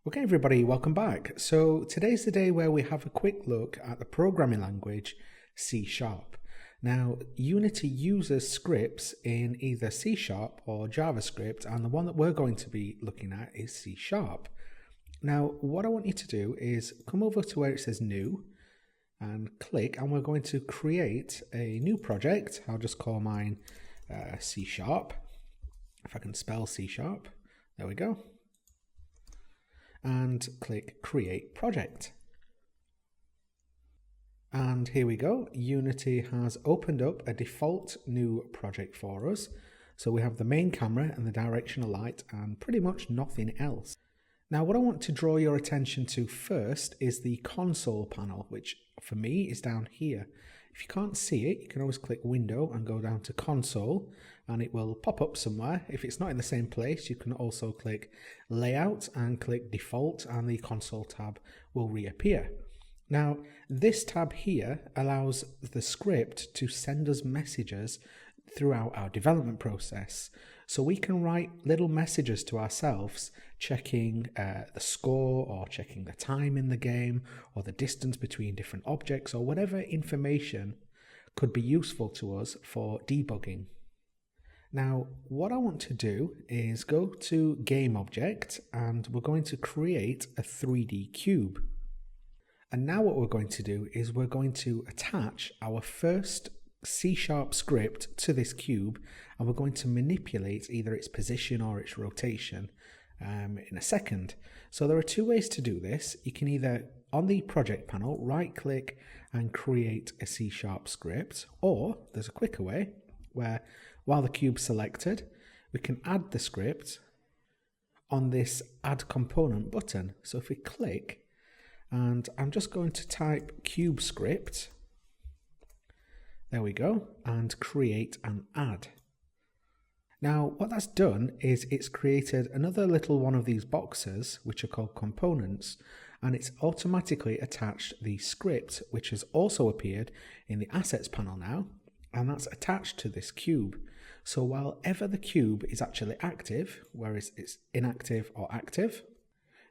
Okay, everybody, welcome back. So today's the day where we have a quick look at the programming language C#. Now, Unity uses scripts in either C# or JavaScript, and the one that we're going to be looking at is C#. Now, what I want you to do is come over to where it says New and click, and we're going to create a new project. I'll just call mine C#. If I can spell C#, there we go. And click Create Project. And here we go. Unity has opened up a default new project for us. So we have the main camera and the directional light and pretty much nothing else. Now what I want to draw your attention to first is the console panel, which for me is down here. If you can't see it, you can always click Window and go down to Console and it will pop up somewhere. If it's not in the same place, you can also click Layout and click Default and the Console tab will reappear. Now, this tab here allows the script to send us messages throughout our development process. So we can write little messages to ourselves, checking the score or checking the time in the game or the distance between different objects or whatever information could be useful to us for debugging. Now, what I want to do is go to Game Object and we're going to create a 3D cube. And now what we're going to do is we're going to attach our first C# script to this cube, and we're going to manipulate either its position or its rotation in a second. So there are two ways to do this. You can either, on the project panel, right click and create a C# script, or there's a quicker way where while the cube's selected, we can add the script on this Add Component button. So if we click, and I'm just going to type cube script, there we go, and create an add. Now what that's done is it's created another little one of these boxes which are called components, and it's automatically attached the script which has also appeared in the assets panel now, and that's attached to this cube. So while ever the cube is actually active, whereas it's inactive or active,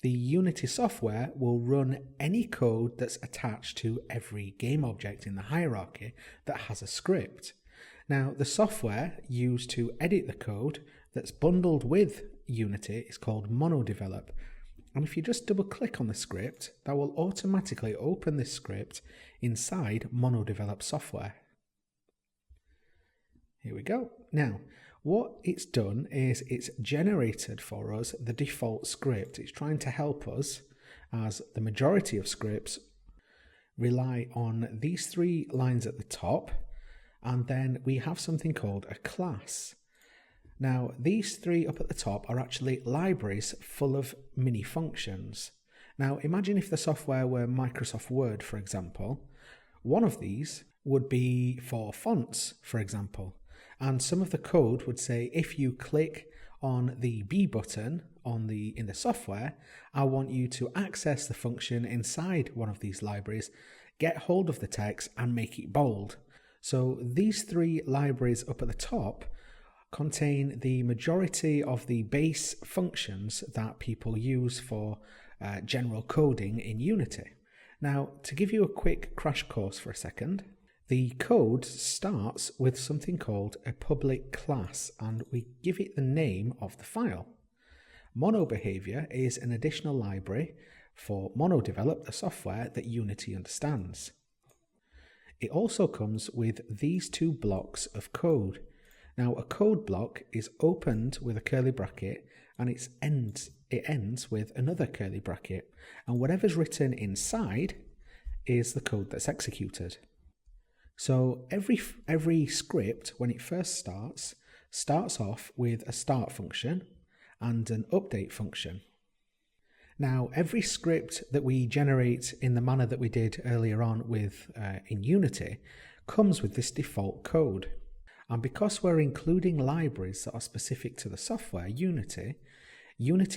the Unity software will run any code that's attached to every game object in the hierarchy that has a script. Now, the software used to edit the code that's bundled with Unity is called MonoDevelop. And if you just double click on the script, that will automatically open this script inside MonoDevelop software. Here we go. Now, what it's done is it's generated for us the default script. It's trying to help us, as the majority of scripts rely on these three lines at the top, and then we have something called a class. Now, these three up at the top are actually libraries full of mini functions. Now, imagine if the software were Microsoft Word, for example. One of these would be for fonts, for example. And some of the code would say, if you click on the B button in the software, I want you to access the function inside one of these libraries, get hold of the text and make it bold. So these three libraries up at the top contain the majority of the base functions that people use for general coding in Unity. Now, to give you a quick crash course for a second, the code starts with something called a public class, and we give it the name of the file. MonoBehavior is an additional library for MonoDevelop, the software that Unity understands. It also comes with these two blocks of code. Now, a code block is opened with a curly bracket and it ends with another curly bracket, and whatever's written inside is the code that's executed. So every script, when it first starts off with a start function and an update function. Now, every script that we generate in the manner that we did earlier on with in Unity comes with this default code. And because we're including libraries that are specific to the software, Unity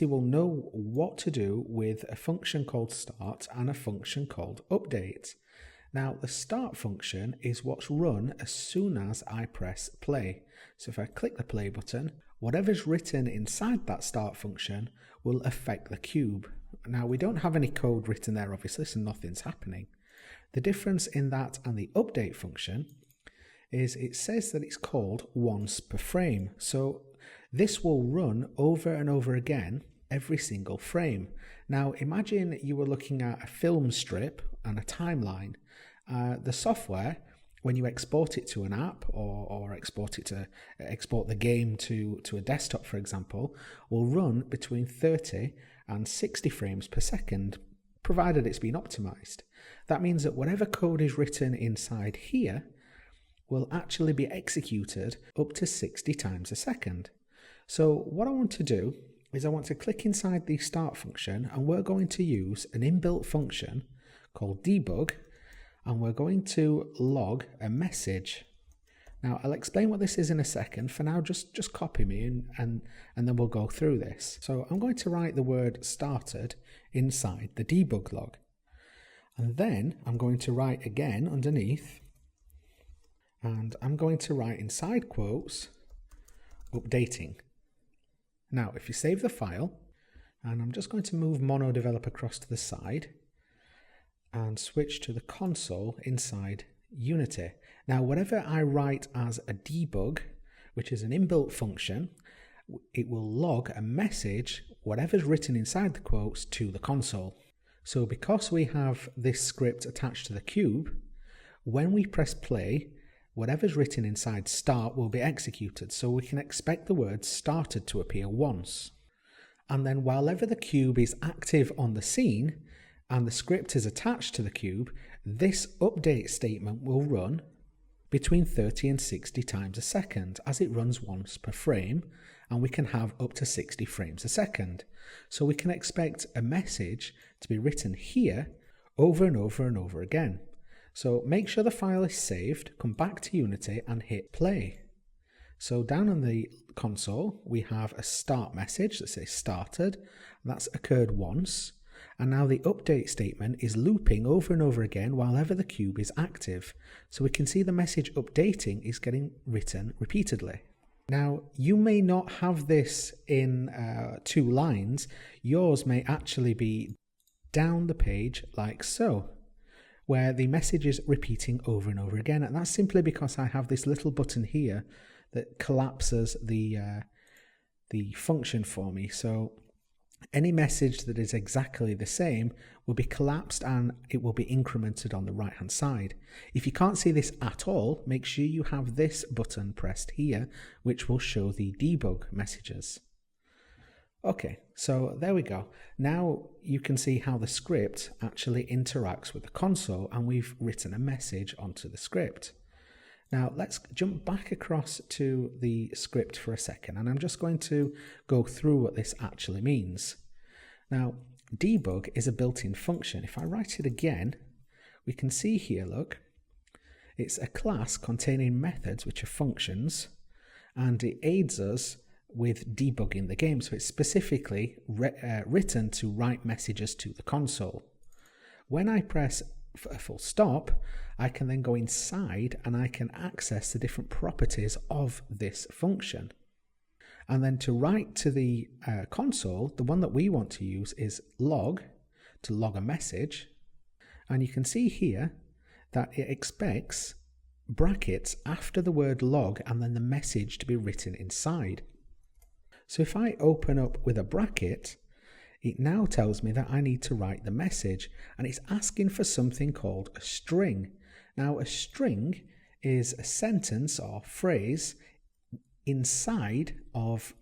will know what to do with a function called start and a function called update. Now, the start function is what's run as soon as I press play. So if I click the play button, whatever's written inside that start function will affect the cube. Now, we don't have any code written there, obviously, so nothing's happening. The difference in that and the update function is it says that it's called once per frame. So this will run over and over again every single frame. Now, imagine you were looking at a film strip and a timeline. The software, when you export it to an app or export the game to a desktop, for example, will run between 30 and 60 frames per second, provided it's been optimized. That means that whatever code is written inside here will actually be executed up to 60 times a second. So what I want to do is I want to click inside the start function, and we're going to use an inbuilt function called debug, and we're going to log a message. Now, I'll explain what this is in a second. For now, just copy me and then we'll go through this. So I'm going to write the word started inside the debug log. And then I'm going to write again underneath, and I'm going to write inside quotes, updating. Now, if you save the file, and I'm just going to move MonoDevelop across to the side and switch to the console inside Unity. Now, whatever I write as a debug, which is an inbuilt function, it will log a message, whatever's written inside the quotes, to the console. So because we have this script attached to the cube, when we press play, whatever's written inside start will be executed. So we can expect the word started to appear once. And then whenever the cube is active on the scene and the script is attached to the cube, this update statement will run between 30 and 60 times a second, as it runs once per frame, and we can have up to 60 frames a second. So we can expect a message to be written here over and over and over again. So make sure the file is saved, come back to Unity and hit play. So down on the console, we have a start message that says started. That's occurred once. And now the update statement is looping over and over again whenever the cube is active. So we can see the message updating is getting written repeatedly. Now, you may not have this in 2 lines. Yours may actually be down the page like so, where the message is repeating over and over again. And that's simply because I have this little button here that collapses the function for me. So any message that is exactly the same will be collapsed and it will be incremented on the right hand side. If you can't see this at all, make sure you have this button pressed here, which will show the debug messages. Okay, so there we go. Now you can see how the script actually interacts with the console, and we've written a message onto the script. Now let's jump back across to the script for a second, and I'm just going to go through what this actually means. Now, debug is a built-in function. If I write it again, we can see here, look, it's a class containing methods which are functions, and it aids us with debugging the game. So it's specifically written to write messages to the console. When I press a full stop, I can then go inside and I can access the different properties of this function. And then to write to the console, the one that we want to use is log, to log a message. And you can see here that it expects brackets after the word log and then the message to be written inside. So if I open up with a bracket, it now tells me that I need to write the message, and it's asking for something called a string. Now, a string is a sentence or phrase inside of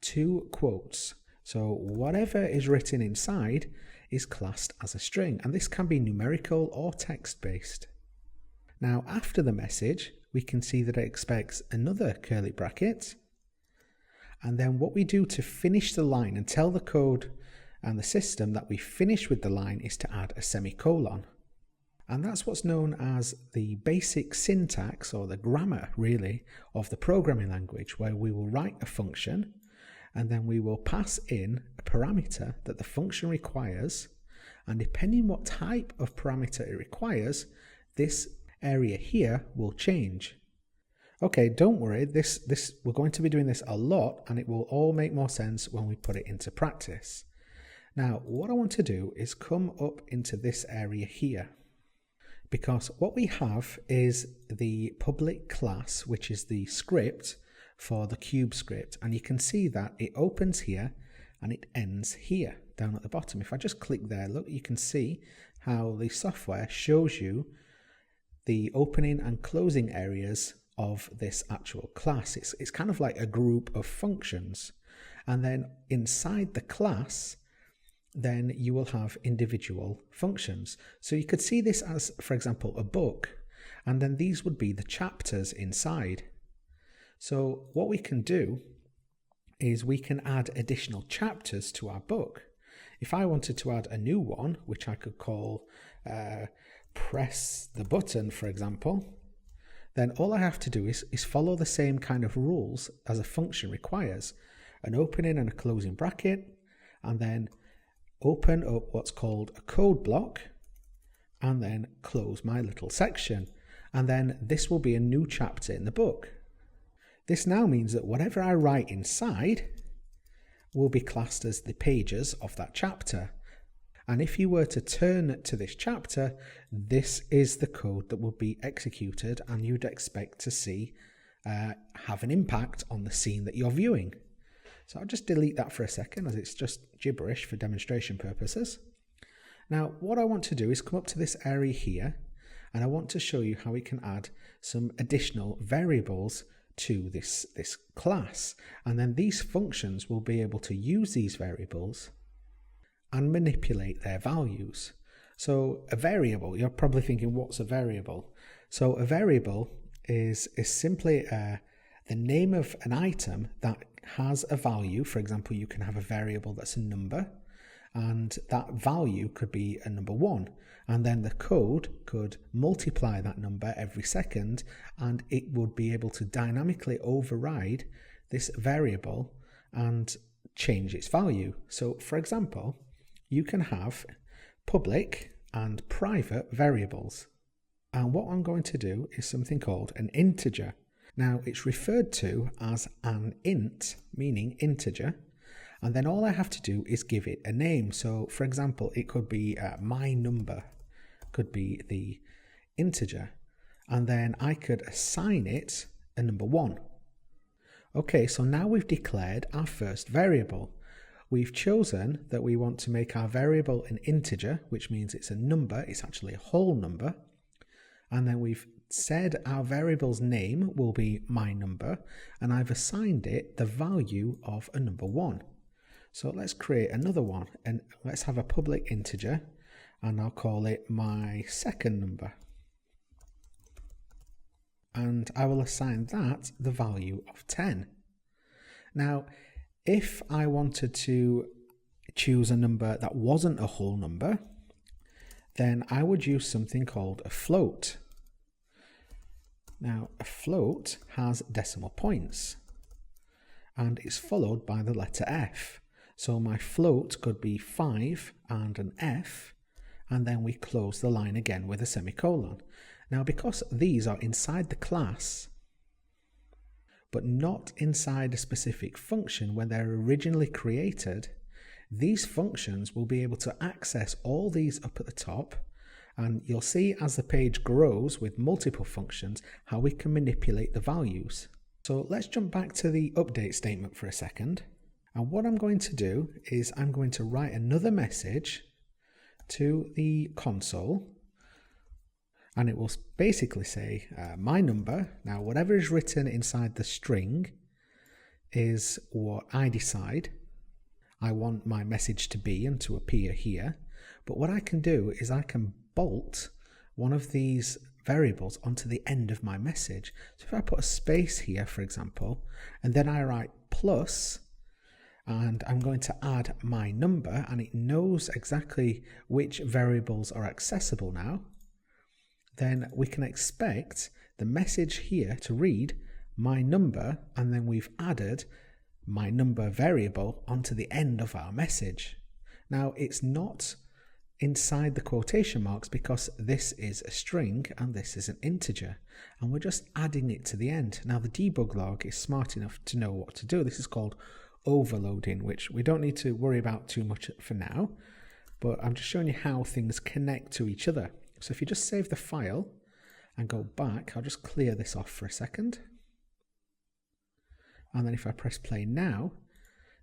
2 quotes. So whatever is written inside is classed as a string, and this can be numerical or text-based. Now, after the message, we can see that it expects another curly bracket. And then what we do to finish the line and tell the code and the system that we finish with the line is to add a semicolon. And that's what's known as the basic syntax, or the grammar really, of the programming language, where we will write a function and then we will pass in a parameter that the function requires, and depending what type of parameter it requires, this area here will change. Okay, don't worry, we're going to be doing this a lot, and it will all make more sense when we put it into practice. Now, what I want to do is come up into this area here, because what we have is the public class, which is the script for the cube script. And you can see that it opens here and it ends here down at the bottom. If I just click there, look, you can see how the software shows you the opening and closing areas of this actual class. It's kind of like a group of functions. And then inside the class, then you will have individual functions. So you could see this as, for example, a book, and then these would be the chapters inside. So what we can do is we can add additional chapters to our book. If I wanted to add a new one, which I could call press the button, for example, then all I have to do is follow the same kind of rules as a function requires. An opening and a closing bracket, and then open up what's called a code block, and then close my little section. And then this will be a new chapter in the book. This now means that whatever I write inside will be classed as the pages of that chapter. And if you were to turn to this chapter, this is the code that will be executed and you'd expect to see have an impact on the scene that you're viewing. So I'll just delete that for a second, as it's just gibberish for demonstration purposes. Now, what I want to do is come up to this area here, and I want to show you how we can add some additional variables to this class. And then these functions will be able to use these variables and manipulate their values. So a variable, you're probably thinking, what's a variable? So a variable is simply the name of an item that has a value. For example, you can have a variable that's a number, and that value could be a number 1, and then the code could multiply that number every second, and it would be able to dynamically override this variable and change its value. So for example, you can have public and private variables, and what I'm going to do is something called an integer. Now, it's referred to as an int, meaning integer, and then all I have to do is give it a name. So, for example, it could be my number, could be the integer, and then I could assign it a number 1. Okay, so now we've declared our first variable. We've chosen that we want to make our variable an integer, which means it's a number, it's actually a whole number, and then we've said our variable's name will be my number, and I've assigned it the value of a number 1. So let's create another one, and let's have a public integer, and I'll call it my second number. And I will assign that the value of 10. Now, if I wanted to choose a number that wasn't a whole number, then I would use something called a float. Now, a float has decimal points, and it's followed by the letter F. So my float could be 5 and an F, and then we close the line again with a semicolon. Now, because these are inside the class, but not inside a specific function when they're originally created, these functions will be able to access all these up at the top, and you'll see as the page grows with multiple functions how we can manipulate the values. So let's jump back to the update statement for a second. And what I'm going to do is I'm going to write another message to the console, and it will basically say my number. Now, whatever is written inside the string is what I decide I want my message to be and to appear here. But what I can do is I can bolt one of these variables onto the end of my message. So if I put a space here, for example, and then I write plus, and I'm going to add my number, and it knows exactly which variables are accessible now, then we can expect the message here to read my number, and then we've added my number variable onto the end of our message. Now, it's not inside the quotation marks because this is a string and this is an integer, and we're just adding it to the end. Now, the debug log is smart enough to know what to do. This is called overloading, which we don't need to worry about too much for now, but I'm just showing you how things connect to each other. So if you just save the file and go back, I'll just clear this off for a second. And then if I press play now,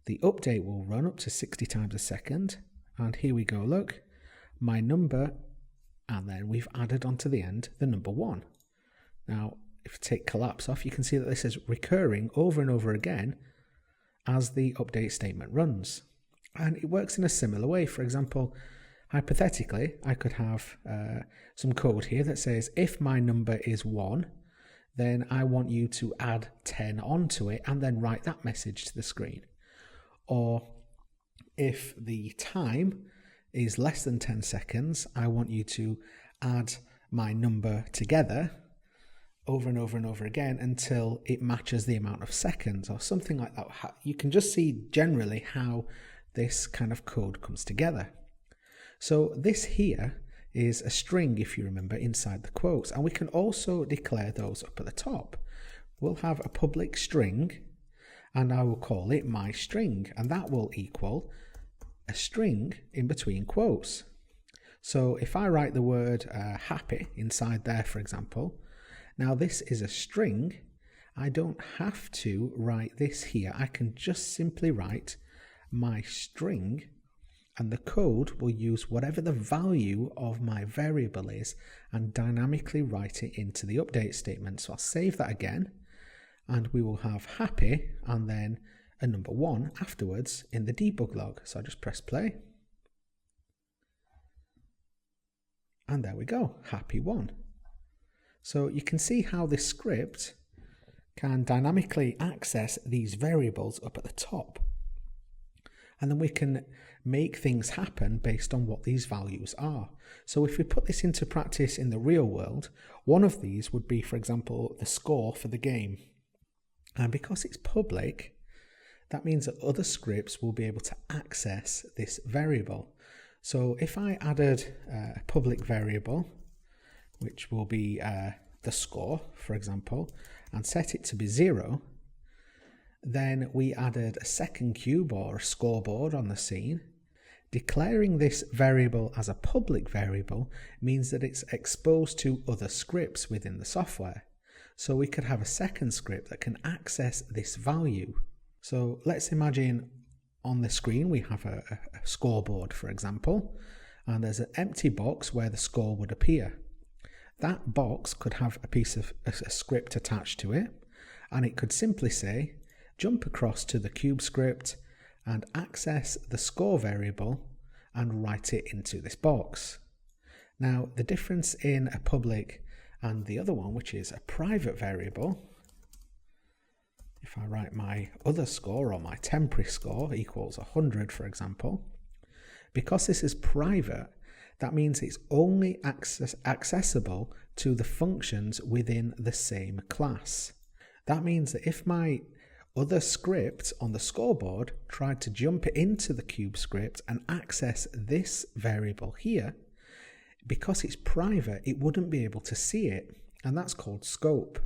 the update will run up to 60 times a second. And here we go, look, my number, and then we've added onto the end the number 1. Now, if you take collapse off, you can see that this is recurring over and over again as the update statement runs. And it works in a similar way. For example, hypothetically, I could have some code here that says if my number is 1, then I want you to add 10 onto it and then write that message to the screen. Or if the time is less than 10 seconds, I want you to add my number together over and over and over again until it matches the amount of seconds or something like that. You can just see generally how this kind of code comes together. So this here is a string, if you remember, inside the quotes, and we can also declare those up at the top. We'll have a public string, and I will call it my string, and that will equal a string in between quotes. So if I write the word happy inside there, for example, now this is a string. I don't have to write this here. I can just simply write my string, and the code will use whatever the value of my variable is and dynamically write it into the update statement. So I'll save that again, and we will have happy and then a number 1 afterwards in the debug log. So I just press play, and there we go, happy 1. So you can see how this script can dynamically access these variables up at the top. And then we can make things happen based on what these values are. So if we put this into practice in the real world, one of these would be, for example, the score for the game. And because it's public, that means that other scripts will be able to access this variable. So if I added a public variable, which will be the score, for example, and set it to be 0, then we added a second cube or a scoreboard on the scene. Declaring this variable as a public variable means that it's exposed to other scripts within the software. So we could have a second script that can access this value. So let's imagine on the screen we have a scoreboard, for example, and there's an empty box where the score would appear. That box could have a piece of a script attached to it, and it could simply say, jump across to the cube script and access the score variable and write it into this box. Now, the difference in a public and the other one, which is a private variable, if I write my other score or my temporary score equals 100, for example, because this is private, that means it's only accessible to the functions within the same class. That means that if my other script on the scoreboard tried to jump into the cube script and access this variable here, because it's private, it wouldn't be able to see it, and that's called scope.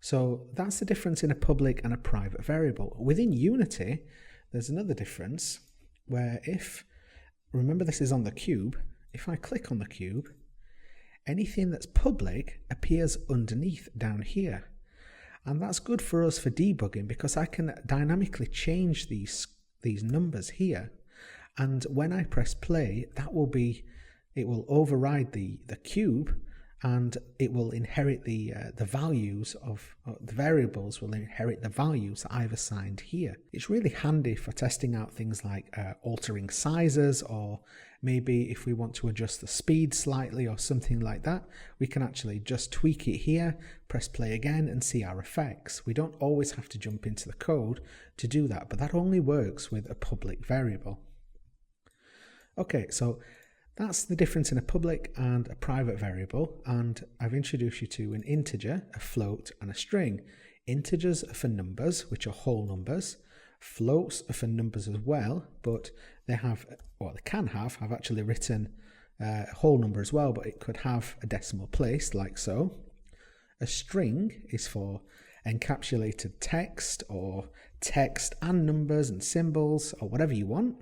So that's the difference in a public and a private variable. Within Unity, there's another difference where remember this is on the cube, if I click on the cube, anything that's public appears underneath down here. And that's good for us for debugging because I can dynamically change these numbers here. And when I press play, it will override the cube, and it will inherit the values of the variables will inherit the values that I've assigned here. It's really handy for testing out things like altering sizes, or maybe if we want to adjust the speed slightly or something like that, we can actually just tweak it here, press play again and see our effects. We don't always have to jump into the code to do that, but that only works with a public variable. Okay, so that's the difference in a public and a private variable, and I've introduced you to an integer, a float, and a string. Integers are for numbers, which are whole numbers. Floats are for numbers as well, but I've actually written a whole number as well, but it could have a decimal place, like so. A string is for encapsulated text or text and numbers and symbols or whatever you want.